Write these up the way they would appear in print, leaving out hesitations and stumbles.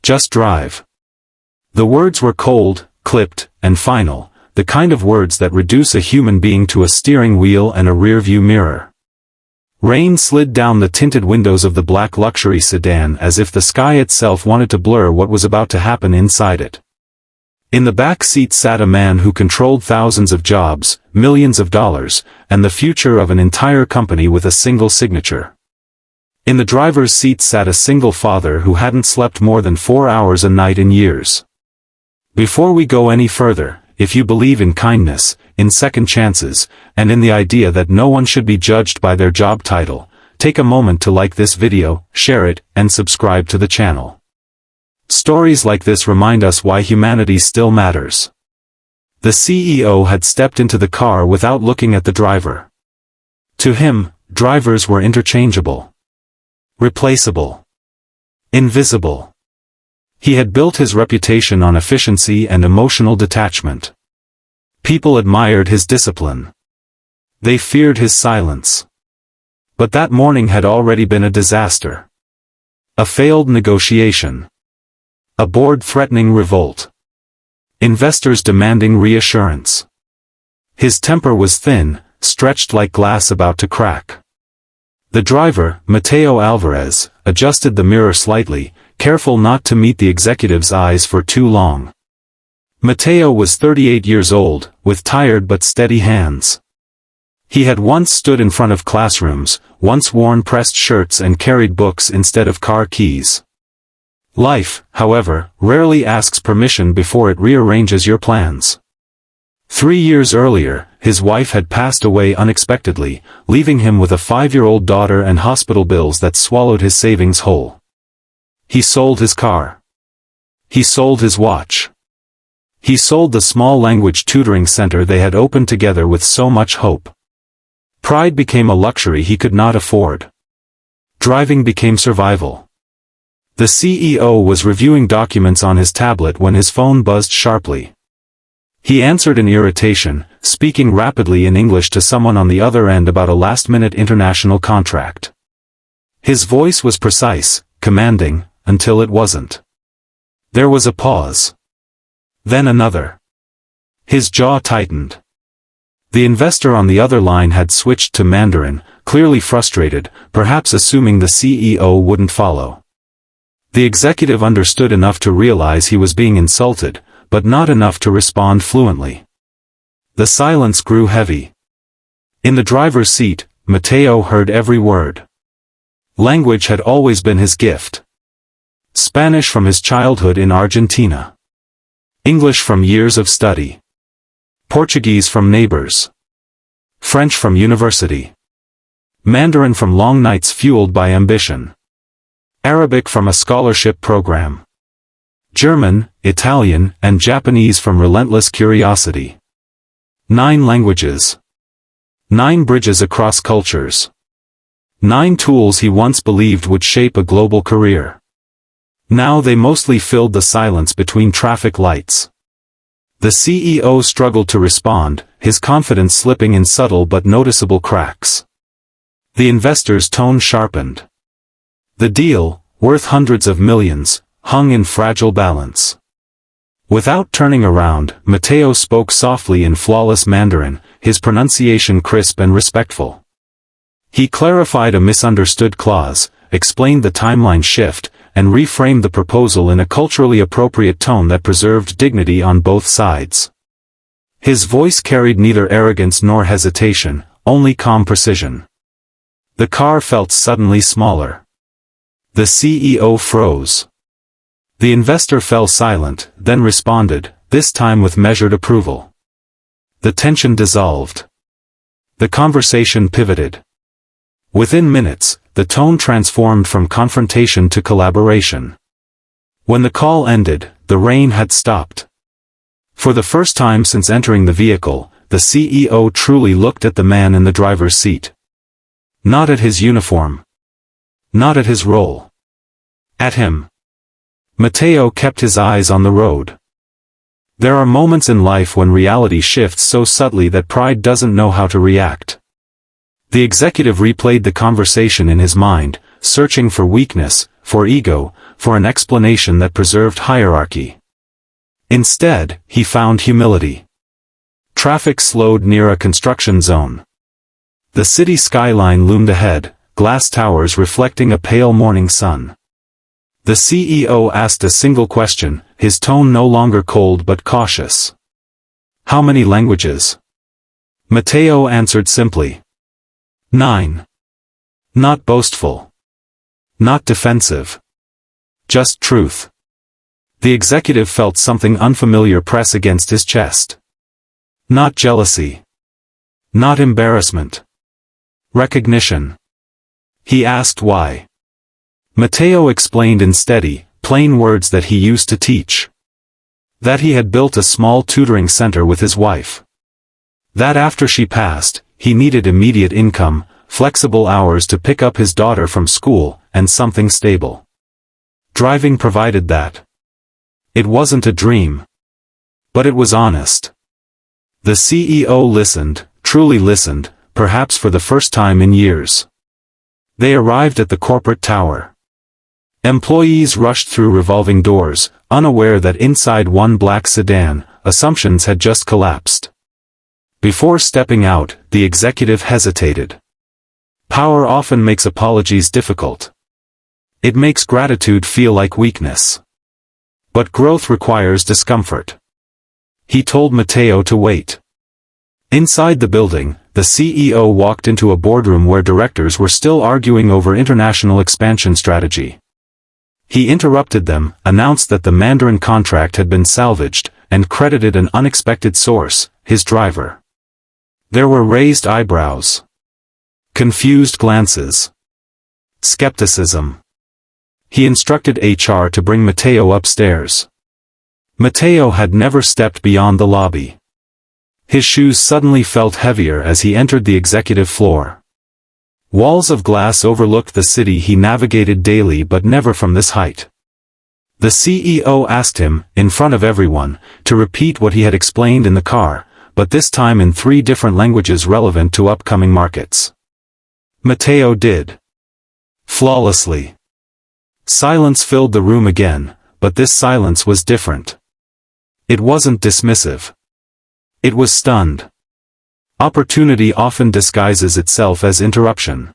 Just drive. The words were cold, clipped, and final, the kind of words that reduce a human being to a steering wheel and a rear-view mirror. Rain slid down the tinted windows of the black luxury sedan as if the sky itself wanted to blur what was about to happen inside it. In the back seat sat a man who controlled thousands of jobs, millions of dollars, and the future of an entire company with a single signature. In the driver's seat sat a single father who hadn't slept more than 4 hours a night in years. Before we go any further, if you believe in kindness, in second chances, and in the idea that no one should be judged by their job title, take a moment to like this video, share it, and subscribe to the channel. Stories like this remind us why humanity still matters. The CEO had stepped into the car without looking at the driver. To him, drivers were interchangeable, replaceable, invisible. He had built his reputation on efficiency and emotional detachment. People admired his discipline. They feared his silence. But that morning had already been a disaster. A failed negotiation. A board threatening revolt. Investors demanding reassurance. His temper was thin, stretched like glass about to crack. The driver, Mateo Alvarez, adjusted the mirror slightly, careful not to meet the executive's eyes for too long. Mateo was 38 years old, with tired but steady hands. He had once stood in front of classrooms, once worn pressed shirts and carried books instead of car keys. Life, however, rarely asks permission before it rearranges your plans. 3 years earlier, his wife had passed away unexpectedly, leaving him with a 5-year-old daughter and hospital bills that swallowed his savings whole. He sold his car. He sold his watch. He sold the small language tutoring center they had opened together with so much hope. Pride became a luxury he could not afford. Driving became survival. The CEO was reviewing documents on his tablet when his phone buzzed sharply. He answered in irritation, speaking rapidly in English to someone on the other end about a last-minute international contract. His voice was precise, commanding, until it wasn't. There was a pause. Then another. His jaw tightened. The investor on the other line had switched to Mandarin, clearly frustrated, perhaps assuming the CEO wouldn't follow. The executive understood enough to realize he was being insulted, but not enough to respond fluently. The silence grew heavy. In the driver's seat, Mateo heard every word. Language had always been his gift. Spanish from his childhood in Argentina. English from years of study. Portuguese from neighbors. French from university. Mandarin from long nights fueled by ambition. Arabic from a scholarship program. German, Italian, and Japanese from relentless curiosity. 9 languages. 9 bridges across cultures. 9 tools he once believed would shape a global career. Now they mostly filled the silence between traffic lights. The CEO struggled to respond, his confidence slipping in subtle but noticeable cracks. The investor's tone sharpened. The deal, worth hundreds of millions, hung in fragile balance. Without turning around, Mateo spoke softly in flawless Mandarin, his pronunciation crisp and respectful. He clarified a misunderstood clause, explained the timeline shift, and reframed the proposal in a culturally appropriate tone that preserved dignity on both sides. His voice carried neither arrogance nor hesitation, only calm precision. The car felt suddenly smaller. The CEO froze. The investor fell silent, then responded, this time with measured approval. The tension dissolved. The conversation pivoted. Within minutes, the tone transformed from confrontation to collaboration. When the call ended, the rain had stopped. For the first time since entering the vehicle, the CEO truly looked at the man in the driver's seat. Not at his uniform. Not at his role. At him. Mateo kept his eyes on the road. There are moments in life when reality shifts so subtly that pride doesn't know how to react. The executive replayed the conversation in his mind, searching for weakness, for ego, for an explanation that preserved hierarchy. Instead, he found humility. Traffic slowed near a construction zone. The city skyline loomed ahead, glass towers reflecting a pale morning sun. The CEO asked a single question, his tone no longer cold but cautious. "How many languages?" Matteo answered simply. 9. Not boastful. Not defensive. Just truth. The executive felt something unfamiliar press against his chest. Not jealousy. Not embarrassment. Recognition. He asked why. Matteo explained in steady, plain words that he used to teach. That he had built a small tutoring center with his wife. That after she passed, he needed immediate income, flexible hours to pick up his daughter from school, and something stable. Driving provided that. It wasn't a dream. But it was honest. The CEO listened, truly listened, perhaps for the first time in years. They arrived at the corporate tower. Employees rushed through revolving doors, unaware that inside one black sedan, assumptions had just collapsed. Before stepping out, the executive hesitated. Power often makes apologies difficult. It makes gratitude feel like weakness. But growth requires discomfort. He told Matteo to wait. Inside the building, the CEO walked into a boardroom where directors were still arguing over international expansion strategy. He interrupted them, announced that the Mandarin contract had been salvaged, and credited an unexpected source, his driver. There were raised eyebrows. Confused glances. Skepticism. He instructed HR to bring Matteo upstairs. Matteo had never stepped beyond the lobby. His shoes suddenly felt heavier as he entered the executive floor. Walls of glass overlooked the city he navigated daily but never from this height. The CEO asked him, in front of everyone, to repeat what he had explained in the car, but this time in 3 different languages relevant to upcoming markets. Matteo did. Flawlessly. Silence filled the room again, but this silence was different. It wasn't dismissive. It was stunned. Opportunity often disguises itself as interruption.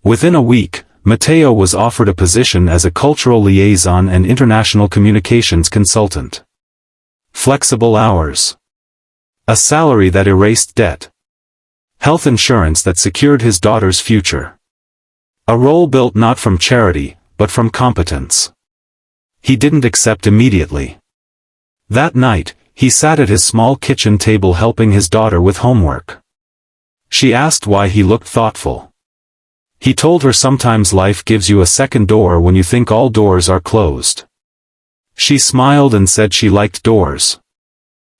Within a week, Matteo was offered a position as a cultural liaison and international communications consultant. Flexible hours. A salary that erased debt. Health insurance that secured his daughter's future. A role built not from charity, but from competence. He didn't accept immediately. That night, he sat at his small kitchen table helping his daughter with homework. She asked why he looked thoughtful. He told her sometimes life gives you a second door when you think all doors are closed. She smiled and said she liked doors.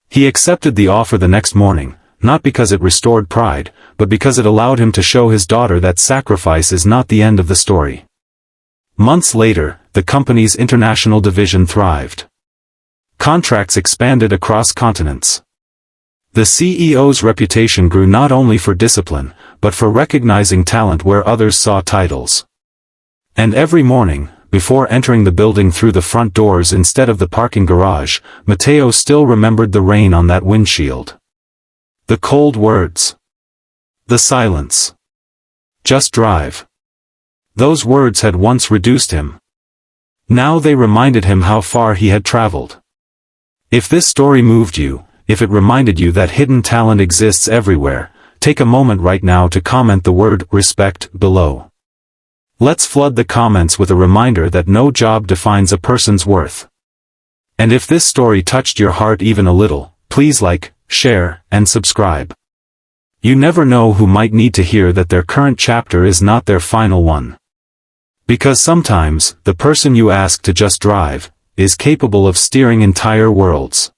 He accepted the offer the next morning, not because it restored pride, but because it allowed him to show his daughter that sacrifice is not the end of the story. Months later, the company's international division thrived. Contracts expanded across continents. The CEO's reputation grew not only for discipline, but for recognizing talent where others saw titles. And every morning, before entering the building through the front doors instead of the parking garage, Matteo still remembered the rain on that windshield. The cold words. The silence. Just drive. Those words had once reduced him. Now they reminded him how far he had traveled. If this story moved you, if it reminded you that hidden talent exists everywhere, take a moment right now to comment the word respect below. Let's flood the comments with a reminder that no job defines a person's worth. And if this story touched your heart even a little, please like, share, and subscribe. You never know who might need to hear that their current chapter is not their final one. Because sometimes, the person you ask to just drive, is capable of steering entire worlds.